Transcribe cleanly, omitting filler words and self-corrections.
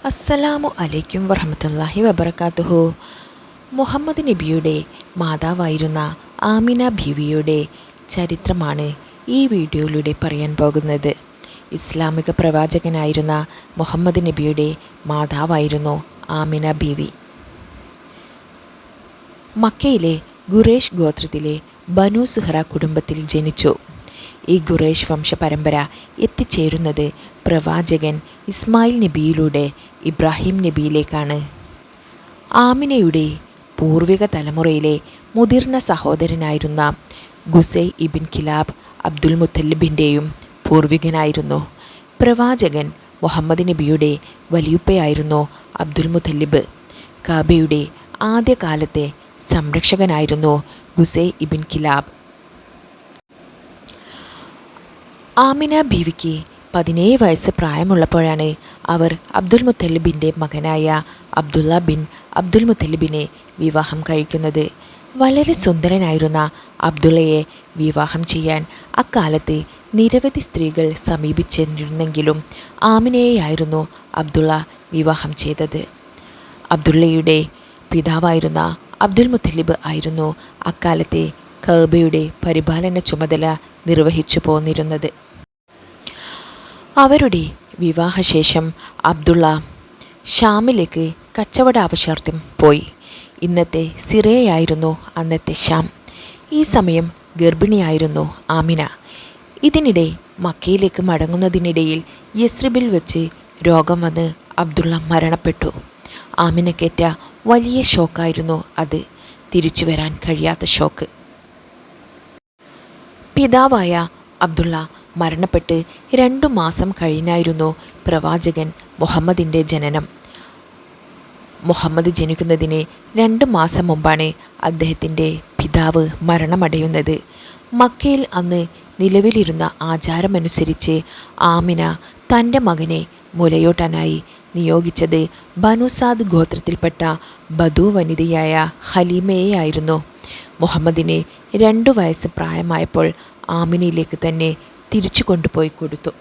അസ്സലാമു അലൈക്കും വറഹ്മത്തുള്ളാഹി വബറകാതുഹു. മുഹമ്മദ് നബിയുടെ മാതാവായിരുന്ന ആമിന ബീവിയുടെ ചരിത്രമാണ് ഈ വീഡിയോയിലൂടെ പറയാൻ പോകുന്നത്. ഇസ്ലാമിക പ്രവാചകനായിരുന്ന മുഹമ്മദ് നബിയുടെ മാതാവായിരുന്നു ആമിന ബീവി. മക്കയിലെ ഖുറൈശ് ഗോത്രത്തിലെ ബനു സുഹ്റ കുടുംബത്തിൽ ജനിച്ചു. ഈ ഖുറൈശ് വംശപരമ്പര എത്തിച്ചേരുന്നത് പ്രവാചകൻ ഇസ്മായിൽ നബിയിലൂടെ ഇബ്രാഹിം നബിയിലേക്കാണ്. ആമിനയുടെ പൂർവിക തലമുറയിലെ മുതിർന്ന സഹോദരനായിരുന്ന ഖുസൈ ഇബിൻ കിലാബ് അബ്ദുൽ മുത്തലിബിൻ്റെയും പൂർവികനായിരുന്നു. പ്രവാചകൻ മുഹമ്മദ് നബിയുടെ വലിയുപ്പയായിരുന്നു അബ്ദുൽ മുത്തലിബ്. കഅബയുടെ ആദ്യകാലത്തെ സംരക്ഷകനായിരുന്നു ഖുസൈ ഇബിൻ കിലാബ്. ആമിന ബീവിക്ക് 17 വയസ്സ് പ്രായമുള്ളപ്പോഴാണ് അവർ അബ്ദുൽ മുത്തലിബിൻ്റെ മകനായ അബ്ദുള്ള ബിൻ അബ്ദുൽ മുത്തലിബിനെ വിവാഹം കഴിക്കുന്നത്. വളരെ സുന്ദരനായിരുന്ന അബ്ദുള്ളയെ വിവാഹം ചെയ്യാൻ അക്കാലത്ത് നിരവധി സ്ത്രീകൾ സമീപിച്ചിരുന്നെങ്കിലും ആമിനയെയായിരുന്നു അബ്ദുള്ള വിവാഹം ചെയ്തത്. അബ്ദുള്ളയുടെ പിതാവായിരുന്ന അബ്ദുൽ മുത്തലിബ് ആയിരുന്നു അക്കാലത്തെ കഅബയുടെ പരിപാലന ചുമതല നിർവഹിച്ചു പോന്നിരുന്നത്. അവരുടെ വിവാഹശേഷം അബ്ദുള്ള ഷാമിലേക്ക് കച്ചവട ആവശ്യാർത്ഥം പോയി. ഇന്നത്തെ സിറിയയായിരുന്നു അന്നത്തെ ഷാം. ഈ സമയം ഗർഭിണിയായിരുന്നു ആമിന. ഇതിനിടെ മക്കയിലേക്ക് മടങ്ങുന്നതിനിടയിൽ യസ്രിബിൽ വെച്ച് രോഗം വന്ന് അബ്ദുള്ള മരണപ്പെട്ടു. ആമിനക്കേറ്റ വലിയ ഷോക്കായിരുന്നു അത്, തിരിച്ചു വരാൻ കഴിയാത്ത ഷോക്ക്. പിതാവായ അബ്ദുള്ള മരണപ്പെട്ട് 2 മാസം കഴിഞ്ഞായിരുന്നു പ്രവാചകൻ മുഹമ്മദിൻ്റെ ജനനം. മുഹമ്മദ് ജനിക്കുന്നതിന് 2 മാസം മുമ്പാണ് അദ്ദേഹത്തിൻ്റെ പിതാവ് മരണമടയുന്നത്. മക്കയിൽ അന്ന് നിലവിലിരുന്ന ആചാരമനുസരിച്ച് ആമിന തൻ്റെ മകനെ മുലയൂട്ടാനായി നിയോഗിച്ചത് ബനുസാദ് ഗോത്രത്തിൽപ്പെട്ട ബദു വനിതയായ ഹലീമയെയായിരുന്നു. മുഹമ്മദിന് 2 വയസ്സ് പ്രായമായപ്പോൾ ആമിനയിലേക്ക് തന്നെ തിരിച്ചു കൊണ്ടുപോയി കൊടുത്തു.